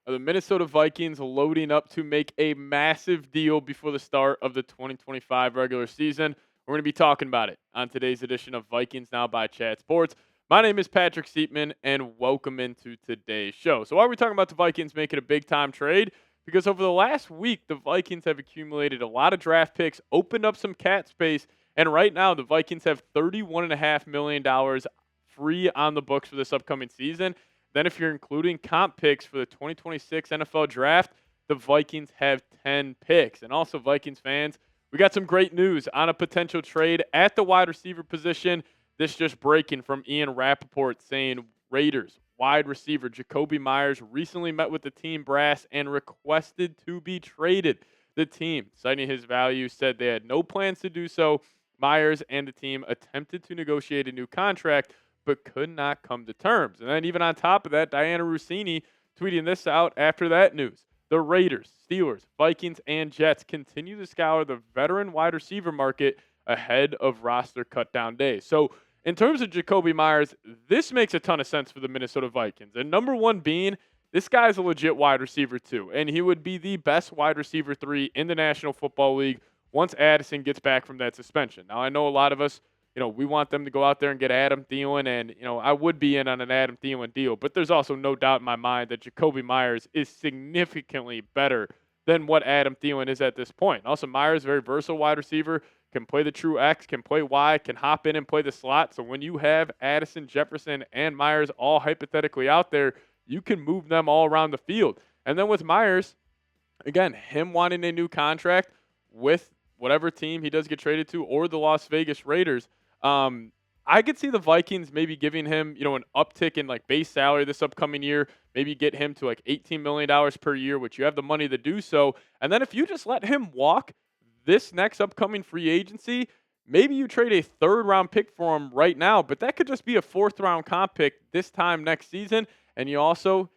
The Minnesota Vikings loading up to make a massive deal before the start of the 2025 regular season. We're going to be talking about it on today's edition of Vikings Now by Chat Sports. My name is Patrick Siepman, and welcome into today's show. So why are we talking about the Vikings making a big-time trade? Because over the last week, the Vikings have accumulated a lot of draft picks, opened up some cap space, and right now the Vikings have $31.5 million free on the books for this upcoming season. Then if you're including comp picks for the 2026 NFL Draft, the Vikings have 10 picks. And also, Vikings fans, we got some great news on a potential trade at the wide receiver position. This just breaking from Ian Rappaport saying Raiders wide receiver Jakobi Meyers recently met with the team brass and requested to be traded. The team, citing his value, said they had no plans to do so. Meyers and the team attempted to negotiate a new contract, but could not come to terms. And then even on top of that, Diana Rossini tweeting this out after that news. The Raiders, Steelers, Vikings, and Jets continue to scour the veteran wide receiver market ahead of roster cutdown day. So in terms of Jakobi Meyers, this makes a ton of sense for the Minnesota Vikings. And number one being, this guy's a legit wide receiver too. And he would be the best wide receiver 3 in the National Football League once Addison gets back from that suspension. Now, I know a lot of us, we want them to go out there and get Adam Thielen, and, I would be in on an Adam Thielen deal, but there's also no doubt in my mind that Jakobi Meyers is significantly better than what Adam Thielen is at this point. Also, Meyers, very versatile wide receiver, can play the true X, can play Y, can hop in and play the slot. So when you have Addison, Jefferson, and Meyers all hypothetically out there, you can move them all around the field. And then with Meyers, again, him wanting a new contract with whatever team he does get traded to or the Las Vegas Raiders, I could see the Vikings maybe giving him, an uptick in like base salary this upcoming year, maybe get him to like $18 million per year, which you have the money to do so. And then if you just let him walk this next upcoming free agency, maybe you trade a 3rd-round pick for him right now, but that could just be a 4th-round comp pick this time next season. And you also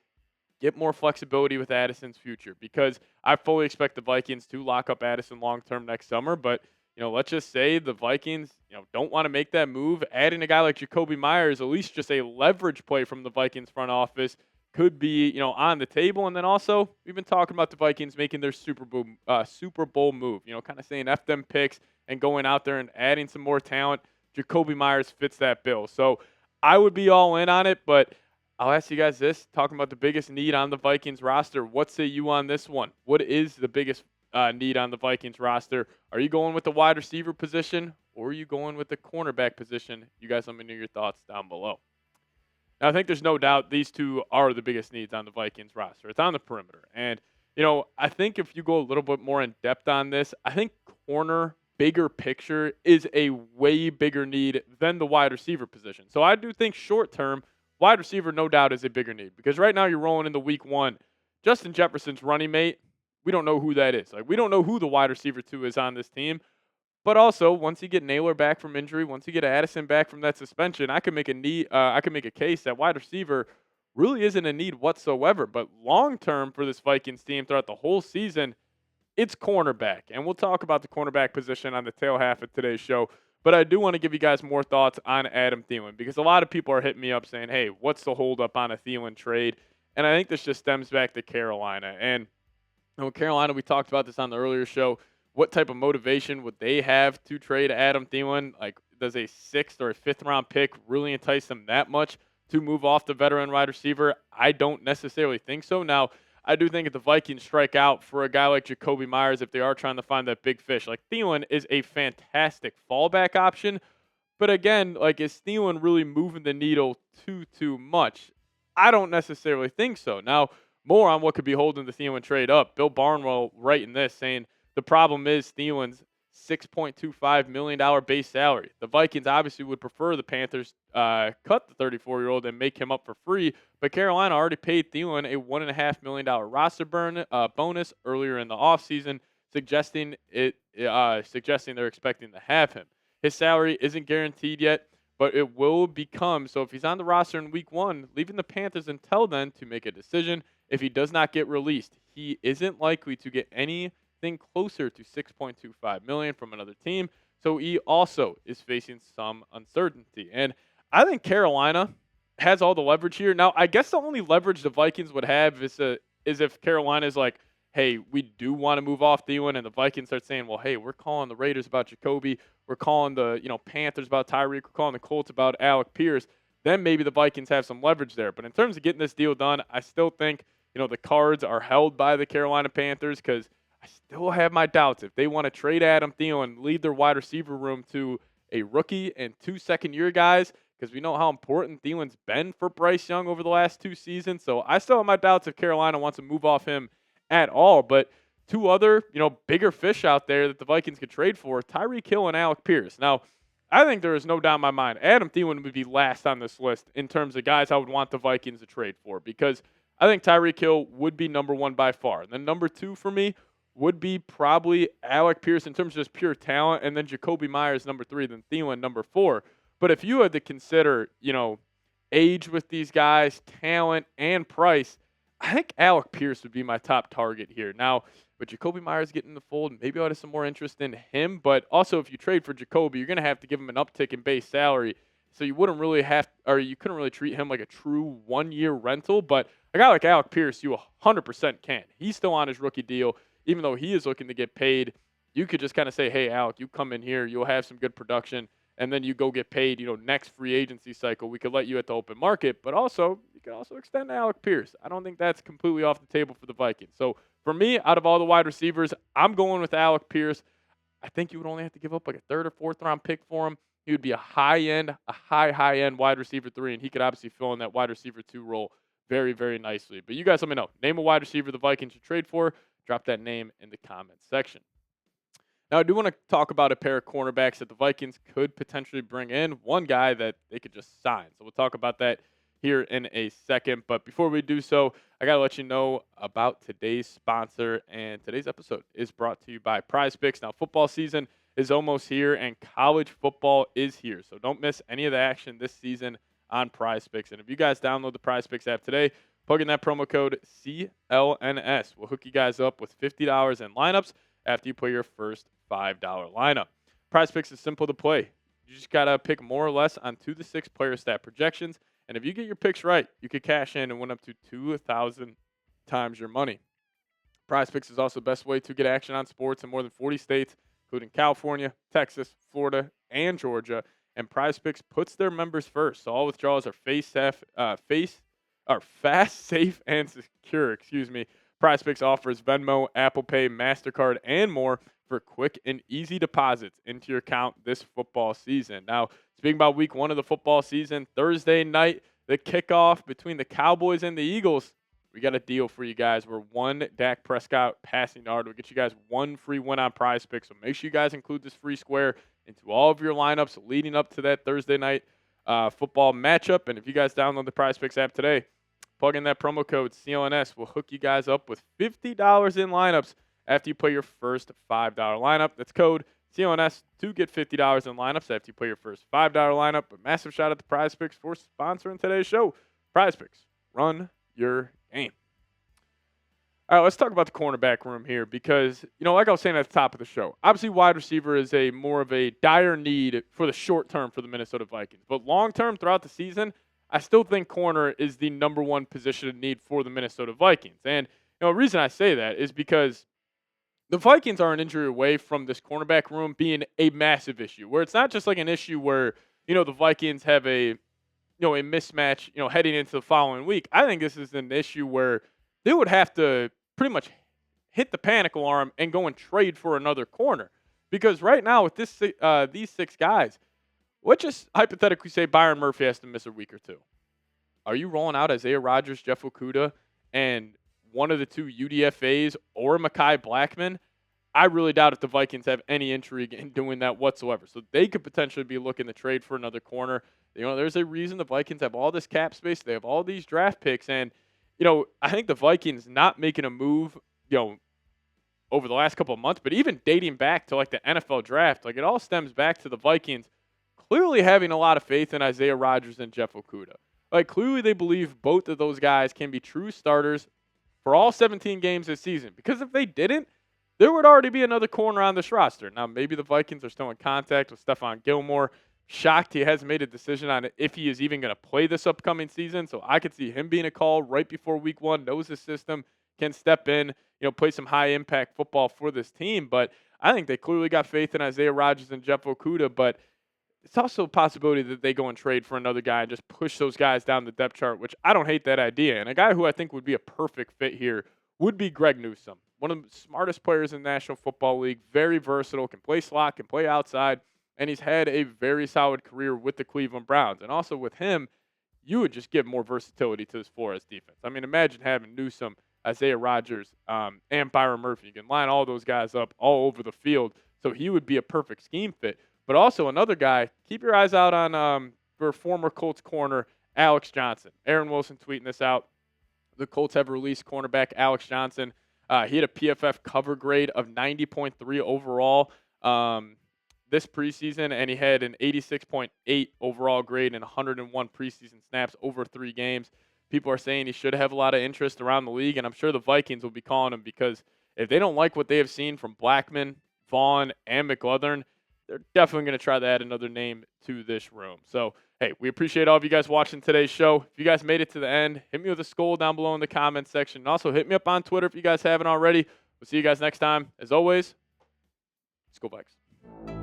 get more flexibility with Addison's future, because I fully expect the Vikings to lock up Addison long-term next summer, but let's just say the Vikings, don't want to make that move. Adding a guy like Jakobi Meyers, at least just a leverage play from the Vikings front office, could be, on the table. And then also, we've been talking about the Vikings making their Super Bowl move, kind of saying F them picks and going out there and adding some more talent. Jakobi Meyers fits that bill. So I would be all in on it, but I'll ask you guys this, talking about the biggest need on the Vikings roster. What say you on this one? What is the biggest need on the Vikings roster? Are you going with the wide receiver position, or are you going with the cornerback position? You guys let me know your thoughts down below. Now, I think there's no doubt these two are the biggest needs on the Vikings roster. It's on the perimeter. And, I think if you go a little bit more in depth on this, I think corner, bigger picture, is a way bigger need than the wide receiver position. So I do think short term, wide receiver, no doubt, is a bigger need, because right now you're rolling into week 1. Justin Jefferson's running mate, we don't know who that is. Like, we don't know who the wide receiver 2 is on this team. But also, once you get Naylor back from injury, once you get Addison back from that suspension, I can make a case that wide receiver really isn't a need whatsoever. But long term for this Vikings team throughout the whole season, it's cornerback. And we'll talk about the cornerback position on the tail half of today's show. But I do want to give you guys more thoughts on Adam Thielen, because a lot of people are hitting me up saying, hey, what's the holdup on a Thielen trade? And I think this just stems back to Carolina. And Carolina, we talked about this on the earlier show. What type of motivation would they have to trade Adam Thielen? Like, does a 6th or a 5th-round pick really entice them that much to move off the veteran wide receiver? I don't necessarily think so. Now, I do think if the Vikings strike out for a guy like Jakobi Meyers, if they are trying to find that big fish, like, Thielen is a fantastic fallback option. But again, like, is Thielen really moving the needle too much? I don't necessarily think so. Now, more on what could be holding the Thielen trade up. Bill Barnwell writing this, saying the problem is Thielen's $6.25 million base salary. The Vikings obviously would prefer the Panthers cut the 34-year-old and make him up for free, but Carolina already paid Thielen a $1.5 million roster bonus earlier in the offseason, suggesting they're expecting to have him. His salary isn't guaranteed yet, but it will become. So if he's on the roster in week 1, leaving the Panthers until then to make a decision. If he does not get released, he isn't likely to get anything closer to $6.25 million from another team. So he also is facing some uncertainty. And I think Carolina has all the leverage here. Now, I guess the only leverage the Vikings would have is if Carolina is like, hey, we do want to move off Thielen, and the Vikings start saying, well, hey, we're calling the Raiders about Jakobi, we're calling the Panthers about Tyreek, we're calling the Colts about Alec Pierce. Then maybe the Vikings have some leverage there. But in terms of getting this deal done, I still think the cards are held by the Carolina Panthers because I still have my doubts if they want to trade Adam Thielen, leave their wide receiver room to a rookie and 2 second-year guys, because we know how important Thielen's been for Bryce Young over the last 2 seasons. So I still have my doubts if Carolina wants to move off him at all. But two other, bigger fish out there that the Vikings could trade for, Tyreek Hill and Alec Pierce. Now, I think there is no doubt in my mind Adam Thielen would be last on this list in terms of guys I would want the Vikings to trade for, because I think Tyreek Hill would be number one by far. And then number two for me would be probably Alec Pierce in terms of just pure talent, and then Jakobi Meyers number three, then Thielen number four. But if you had to consider, age with these guys, talent, and price, I think Alec Pierce would be my top target here. Now, with Jakobi Meyers getting in the fold, maybe I would have some more interest in him. But also, if you trade for Jakobi, you're going to have to give him an uptick in base salary. So you wouldn't really you couldn't really treat him like a true 1-year rental. But a guy like Alec Pierce, you 100% can. He's still on his rookie deal, even though he is looking to get paid. You could just kind of say, hey, Alec, you come in here, you'll have some good production, and then you go get paid, next free agency cycle. We could let you at the open market, but also you can also extend Alec Pierce. I don't think that's completely off the table for the Vikings. So for me, out of all the wide receivers, I'm going with Alec Pierce. I think you would only have to give up like a 3rd or 4th round pick for him. He would be a high-end wide receiver 3, and he could obviously fill in that wide receiver 2 role very, very nicely. But you guys let me know. Name a wide receiver the Vikings should trade for. Drop that name in the comments section. Now, I do want to talk about a pair of cornerbacks that the Vikings could potentially bring in. One guy that they could just sign. So we'll talk about that here in a second. But before we do so, I got to let you know about today's sponsor. And today's episode is brought to you by PrizePicks. Now, football season is almost here, and college football is here. So don't miss any of the action this season on PrizePicks. And if you guys download the PrizePicks app today, plug in that promo code CLNS. We'll hook you guys up with $50 in lineups after you play your first $5 lineup. PrizePicks is simple to play. You just got to pick more or less on 2 to 6 player stat projections. And if you get your picks right, you could cash in and win up to 2,000 times your money. PrizePicks is also the best way to get action on sports in more than 40 states, including California, Texas, Florida, and Georgia. And PrizePicks puts their members first. So all withdrawals are fast, safe, and secure. PrizePicks offers Venmo, Apple Pay, MasterCard, and more for quick and easy deposits into your account this football season. Now, speaking about week 1 of the football season, Thursday night, the kickoff between the Cowboys and the Eagles. We got a deal for you guys. We're 1 Dak Prescott passing yard. We'll get you guys 1 free win on PrizePicks. So make sure you guys include this free square into all of your lineups leading up to that Thursday night football matchup. And if you guys download the PrizePicks app today, plug in that promo code CLNS. We'll hook you guys up with $50 in lineups after you play your first $5 lineup. That's code CLNS to get $50 in lineups after you play your first $5 lineup. A massive shout out to PrizePicks for sponsoring today's show. PrizePicks, run your game. All right, let's talk about the cornerback room here because, like I was saying at the top of the show, obviously wide receiver is more of a dire need for the short term for the Minnesota Vikings. But long term throughout the season, I still think corner is the number one position of need for the Minnesota Vikings. And the reason I say that is because the Vikings are an injury away from this cornerback room being a massive issue, where it's not just like an issue where, the Vikings have a mismatch, heading into the following week. I think this is an issue where they would have to pretty much hit the panic alarm and go and trade for another corner. Because right now with these 6 guys, let's just hypothetically say Byron Murphy has to miss a week or 2. Are you rolling out Isaiah Rodgers, Jeff Okudah, and one of the 2 UDFAs or Mekhi Blackman? I really doubt if the Vikings have any intrigue in doing that whatsoever. So they could potentially be looking to trade for another corner. There's a reason the Vikings have all this cap space. They have all these draft picks. And, I think the Vikings not making a move, over the last couple of months, but even dating back to like the NFL draft, like it all stems back to the Vikings clearly having a lot of faith in Isaiah Rodgers and Jeff Okudah. Like clearly they believe both of those guys can be true starters for all 17 games this season. Because if they didn't, there would already be another corner on this roster. Now, maybe the Vikings are still in contact with Stephon Gilmore. Shocked he hasn't made a decision on if he is even going to play this upcoming season. So I could see him being a call right before week 1, knows the system, can step in, play some high impact football for this team. But I think they clearly got faith in Isaiah Rodgers and Jeff Okudah, but it's also a possibility that they go and trade for another guy and just push those guys down the depth chart, which I don't hate that idea. And a guy who I think would be a perfect fit here would be Greg Newsome, one of the smartest players in the National Football League, very versatile, can play slot, can play outside, and he's had a very solid career with the Cleveland Browns. And also with him, you would just give more versatility to this Flores defense. I mean, imagine having Newsome, Isaiah Rodgers, and Byron Murphy. You can line all those guys up all over the field, so he would be a perfect scheme fit. But also another guy, keep your eyes out on for former Colts corner Alex Johnson. Aaron Wilson tweeting this out. The Colts have released cornerback Alex Johnson. He had a PFF cover grade of 90.3 overall this preseason, and he had an 86.8 overall grade and 101 preseason snaps over 3 games. People are saying he should have a lot of interest around the league, and I'm sure the Vikings will be calling him because if they don't like what they have seen from Blackman, Vaughn, and McLaurin, they're definitely going to try to add another name to this room. So, hey, we appreciate all of you guys watching today's show. If you guys made it to the end, hit me with a skull down below in the comments section. And also, hit me up on Twitter if you guys haven't already. We'll see you guys next time. As always, let's go Vikes.